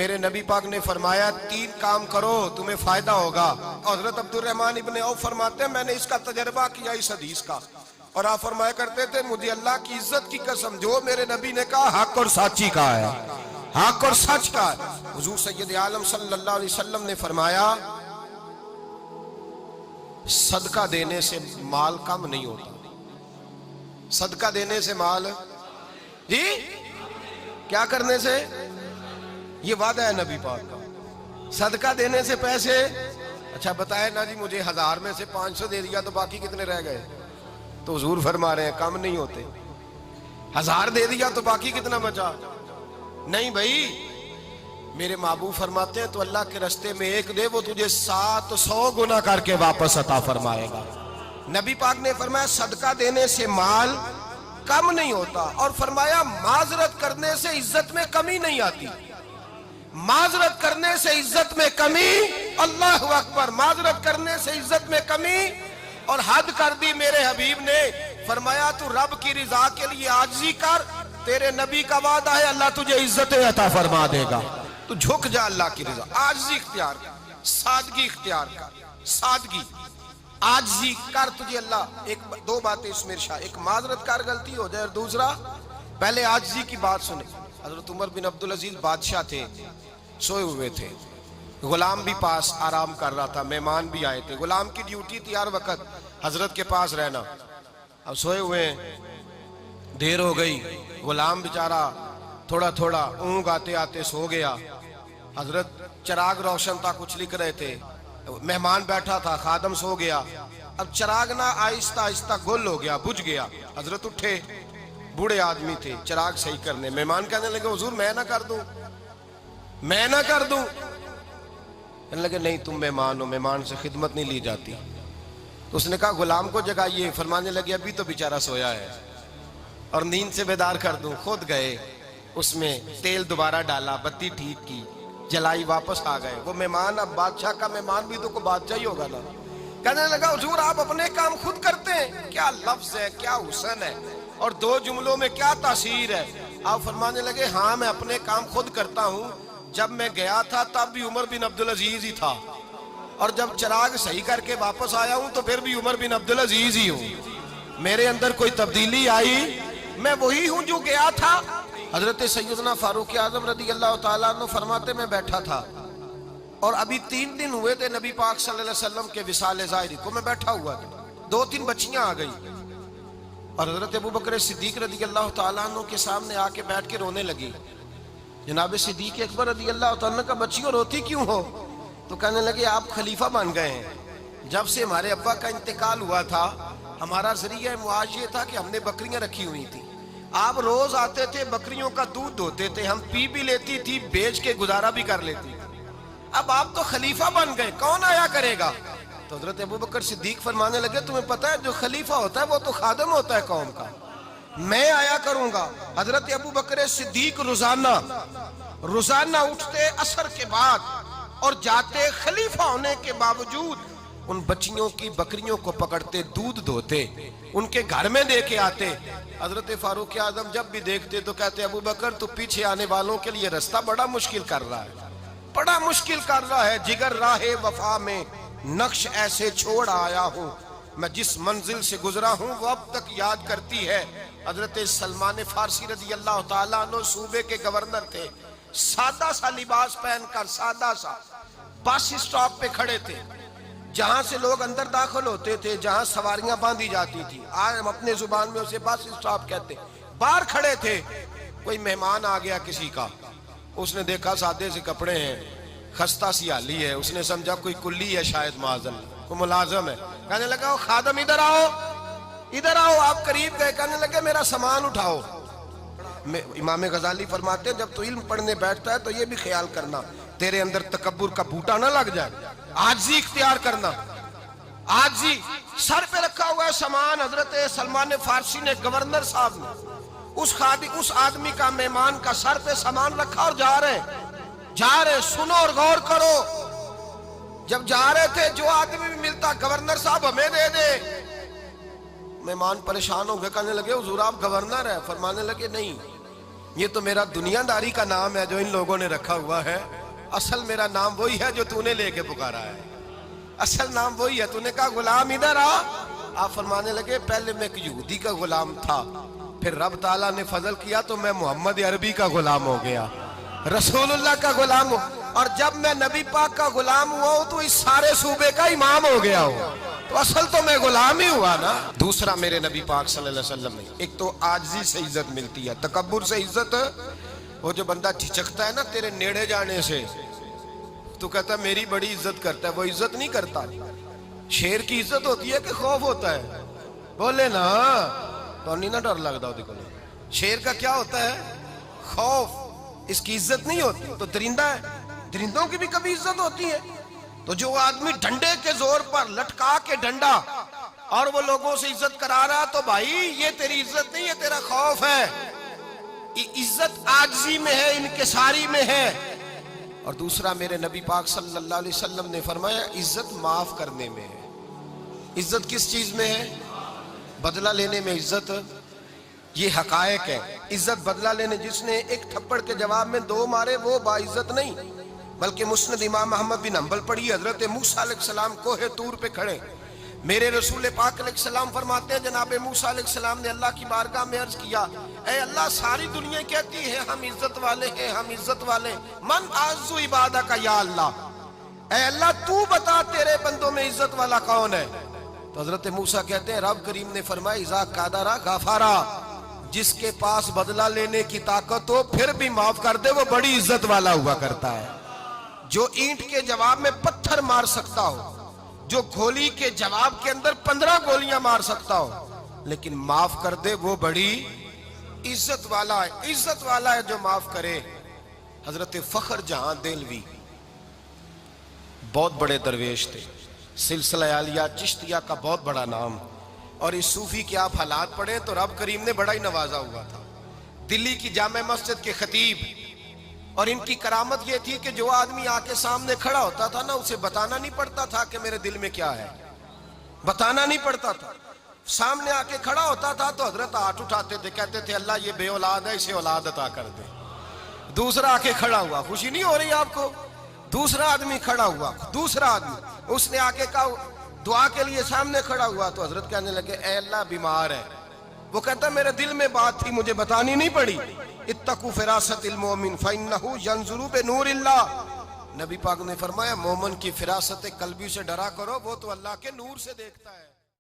میرے نبی پاک نے فرمایا 3 کام کرو تمہیں فائدہ ہوگا. حضرت عبد الرحمن ابن عوف فرماتے ہیں میں نے اس کا تجربہ کیا اس حدیث کا, اور آپ فرمایا کرتے تھے مجھے اللہ کی عزت کی قسم جو میرے نبی نے کہا حق اور سچی کہا ہے, حق اور سچ کا ہے. حضور سید عالم صلی اللہ علیہ وسلم نے فرمایا صدقہ دینے سے مال کم نہیں ہوتا. صدقہ دینے سے مال جی کیا کرنے سے, یہ وعدہ ہے نبی پاک کا. صدقہ دینے سے پیسے, اچھا بتائے نا جی مجھے 1000 میں سے 500 دے دیا تو باقی کتنے رہ گئے, تو حضور فرما رہے ہیں کم نہیں ہوتے. 1000 دے دیا تو باقی کتنا بچا, نہیں بھائی. میرے محبوب فرماتے ہیں تو اللہ کے رستے میں 1 دے وہ تجھے 700 گنا کر کے واپس عطا فرمائے گا. نبی پاک نے فرمایا صدقہ دینے سے مال کم نہیں ہوتا, اور فرمایا معذرت کرنے سے عزت میں کمی نہیں آتی. معذرت کرنے سے عزت میں کمی, اللہ اکبر, معذرت کرنے سے عزت میں کمی. اور حد کر دی میرے حبیب نے, فرمایا تو رب کی رضا کے لیے عاجزی کر, تیرے نبی کا وعدہ ہے اللہ تجھے عزت عطا فرما دے گا. تو جھک جا اللہ کی رضا, عاجزی اختیار کر, سادگی اختیار کر, سادگی عاجزی کر, تجھے اللہ. 2 باتیں اس میں ارشاد, ایک معذرت کر غلطی ہو جائے, اور دوسرا پہلے عاجزی کی بات سنے. حضرت عمر بن عبدالعزیز بادشاہ تھے, سوئے ہوئے تھے, غلام بھی پاس آرام کر رہا تھا, مہمان بھی آئے تھے. غلام کی ڈیوٹی تھی ہر وقت حضرت کے پاس رہنا. اب سوئے ہوئے ہیں, دیر ہو گئی, غلام بیچارہ تھوڑا تھوڑا اونگ آتے آتے سو گیا. حضرت چراغ روشن تھا, کچھ لکھ رہے تھے, مہمان بیٹھا تھا, خادم سو گیا. اب چراغ نہ آہستہ آہستہ گل ہو گیا, بجھ گیا. حضرت اٹھے, بوڑھے آدمی تھے, چراغ صحیح کرنے. مہمان کہنے لگے حضور میں نہ کر دوں, میں نہ کر دوں. کہنے لگے نہیں تم مہمان ہو, مہمان سے خدمت نہیں لی جاتی. تو اس نے کہا غلام کو جگائیے. فرمانے لگے ابھی تو بیچارہ سویا ہے اور نیند سے بیدار کر دوں. خود گئے, اس میں تیل دوبارہ ڈالا, بتی ٹھیک کی, جلائی, واپس آ گئے. وہ مہمان, اب بادشاہ کا مہمان بھی تو کوئی بادشاہ ہی ہوگا نا. کہنے لگا حضور آپ اپنے کام خود کرتے ہیں, کیا لفظ ہے, کیا حسن ہے, اور 2 جملوں میں کیا تاثیر ہے. آپ فرمانے لگے ہاں میں اپنے کام خود کرتا ہوں. جب میں گیا تھا تب بھی عمر بن عبدالعزیز ہی تھا, اور جب چراغ صحیح کر کے واپس آیا ہوں تو پھر بھی عمر بن عبدالعزیز ہی ہوں. میرے اندر کوئی تبدیلی آئی, میں وہی ہوں جو گیا تھا. حضرت سیدنا فاروق اعظم رضی اللہ تعالیٰ عنہ فرماتے میں بیٹھا تھا, اور ابھی 3 دن ہوئے تھے نبی پاک صلی اللہ علیہ وسلم کے وصال ظاہری کو. میں بیٹھا ہوا تھا, 2-3 بچیاں آ گئی, اور حضرت ابو بکر صدیق رضی اللہ تعالیٰ عنہ کے سامنے آ کے بیٹھ کے رونے لگی. جناب صدیق اکبر رضی اللہ تعالیٰ عنہ کا بچیوں روتی کیوں ہو؟ تو کہنے لگے آپ خلیفہ بن گئے ہیں. جب سے ہمارے ابا کا انتقال ہوا تھا ہمارا ذریعہ معاش یہ تھا کہ ہم نے بکریاں رکھی ہوئی تھی. آپ روز آتے تھے, بکریوں کا دودھ دھوتے تھے, ہم پی بھی لیتی تھی, بیچ کے گزارا بھی کر لیتی. اب آپ تو خلیفہ بن گئے, کون آیا کرے گا؟ تو حضرت ابو بکر صدیق فرمانے لگے تمہیں پتہ ہے جو خلیفہ ہوتا ہے وہ تو خادم ہوتا ہے قوم کا, میں آیا کروں گا. حضرت ابو بکر صدیق روزانہ اٹھتے عصر کے بعد اور جاتے, خلیفہ ہونے کے باوجود ان بچیوں کی بکریوں کو پکڑتے, دودھ دھوتے, ان کے گھر میں دے کے آتے. حضرت فاروق اعظم جب بھی دیکھتے تو کہتے ابو بکر تو پیچھے آنے والوں کے لیے رستہ بڑا مشکل کر رہا ہے, بڑا مشکل کر رہا ہے. جگر راہ وفا میں نقش ایسے چھوڑ آیا ہوں, میں جس منزل سے گزرا ہوں وہ اب تک یاد کرتی ہے. حضرت سلمان فارسی رضی اللہ تعالیٰ عنہ صوبے کے گورنر تھے, سادہ سا لباس پہن کر, سادہ سا, بس اسٹاپ پہ کھڑے تھے, جہاں سے لوگ اندر داخل ہوتے تھے, جہاں سواریاں باندھی جاتی تھی, آج ہم اپنے زبان میں اسے بس اسٹاپ کہتے. باہر کھڑے تھے, کوئی مہمان آ گیا کسی کا, اس نے دیکھا سادے سے کپڑے ہیں, خستہ سی حالی ہے, اس نے سمجھا کوئی کلی ہے شاید, معاذاللہ کوئی ملازم ہے. کہنے لگا خادم ادھر آؤ, ادھر آؤ. آپ قریب گئے, کہنے لگے میرا سامان اٹھاؤ. امام غزالی فرماتے ہیں جب تو علم پڑھنے بیٹھتا ہے تو یہ بھی خیال کرنا تیرے اندر تکبر کا بوٹا نہ لگ جائے, عاجزی اختیار کرنا. عاجزی, سر پہ رکھا ہوا ہے سامان. حضرت سلمان فارسی نے, گورنر صاحب نے, اس آدمی کا, مہمان کا سر پہ سامان رکھا اور جا رہے. سنو اور غور کرو. جب جا رہے تھے جو آدمی بھی ملتا, گورنر صاحب ہمیں دے دے. مہمان پریشان ہو گئے, کہنے لگے حضور آپ گورنر ہیں؟ فرمانے لگے نہیں, یہ تو میرا دنیا داری کا نام ہے جو ان لوگوں نے رکھا ہوا ہے، اصل میرا نام وہی ہے جو تو نے لے کے پکارا ہے، اصل نام وہی ہے۔ تو نے کہا غلام ادھر آ، آپ فرمانے لگے پہلے میں ایک یہودی کا غلام تھا، پھر رب تعالیٰ نے فضل کیا تو میں محمد عربی کا غلام ہو گیا، رسول اللہ کا غلام ہوں، اور جب میں نبی پاک کا غلام ہوا ہوں تو اس سارے صوبے کا امام ہو گیا ہوں، تو اصل تو میں غلام ہی ہوا نا۔ دوسرا میرے نبی پاک صلی اللہ علیہ وسلم نے، ایک تو عاجزی سے عزت ملتی ہے، تکبر سے عزت، وہ جو بندہ جھجکتا ہے نا تیرے نیڑے جانے سے، تو کہتا ہے میری بڑی عزت کرتا ہے، وہ عزت نہیں کرتا۔ شیر کی عزت ہوتی ہے کہ خوف ہوتا ہے؟ بولے نا، تو نہیں نہ ڈر لگتا ہوتی کو۔ شیر کا کیا ہوتا ہے؟ خوف، اس کی عزت نہیں ہوتی۔ تو درندہ ہے، درندوں کی بھی کبھی عزت ہوتی ہے؟ تو جو آدمی ڈنڈے کے زور پر لٹکا کے ڈنڈا اور وہ لوگوں سے عزت کرا رہا، تو بھائی یہ تیری عزت نہیں ہے، تیرا خوف ہے۔ عزت عاجزی میں ہے، انکساری میں ہے۔ اور دوسرا میرے نبی پاک صلی اللہ علیہ وسلم نے فرمایا عزت معاف کرنے میں ہے۔ عزت کس چیز میں ہے؟ بدلہ لینے میں عزت۔ یہ حقائق ہے، عزت بدلہ لینے، جس نے ایک تھپڑ کے جواب میں 2 مارے وہ باعزت نہیں، بلکہ مسند امام احمد بن حنبل پڑھی، حضرت موسیٰ علیہ السلام کوہ طور پہ کھڑے، میرے رسول پاک علیہ السلام فرماتے ہیں جناب موسیٰ علیہ السلام نے اللہ کی بارگاہ میں عرض کیا، اے اللہ ساری دنیا کہتی ہے ہم عزت والے ہیں، ہم عزت والے، من اعز عبادک یا اللہ، اے اللہ تو بتا تیرے بندوں میں عزت والا کون ہے؟ تو حضرت موسیٰ کہتے ہیں رب کریم نے فرمایا اذا قادرا غفارا، جس کے پاس بدلہ لینے کی طاقت ہو پھر بھی معاف کر دے وہ بڑی عزت والا ہوا کرتا ہے۔ جو اینٹ کے جواب میں پتھر مار سکتا ہو، جو گولی کے جواب کے اندر 15 گولیاں مار سکتا ہو، لیکن معاف کر دے وہ بڑی عزت والا ہے۔ عزت والا ہے جو معاف کرے۔ حضرت فخر جہاں دہلوی بہت بڑے درویش تھے، سلسلہ عالیہ چشتیہ کا بہت بڑا نام، اور اس صوفی کے آپ حالات پڑھیں تو رب کریم نے بڑا ہی نوازا ہوا تھا۔ دلی کی جامع مسجد کے خطیب، اور ان کی کرامت یہ تھی کہ جو آدمی آ کے سامنے کھڑا ہوتا تھا نا اسے بتانا نہیں پڑتا تھا کہ میرے دل میں کیا ہے، بتانا نہیں پڑتا تھا۔ سامنے آ کے کھڑا ہوتا تھا تو حضرت ہاتھ اٹھاتے تھے، کہتے تھے اللہ یہ بے اولاد ہے اسے اولاد عطا کر دے۔ دوسرا آ کے کھڑا ہوا، خوشی نہیں ہو رہی آپ کو؟ دوسرا آدمی کھڑا ہوا، دوسرا آدمی، اس نے آ کے کہا دعا کے لیے سامنے کھڑا ہوا تو حضرت کہنے لگے اے اللہ بیمار ہے، وہ کہتا میرے دل میں بات تھی مجھے بتانی نہیں پڑی، اتقوا فراست المومن فإنہ ینظر بنور اللہ، نبی پاک نے فرمایا مومن کی فراست قلبی سے ڈرا کرو، وہ تو اللہ کے نور سے دیکھتا ہے۔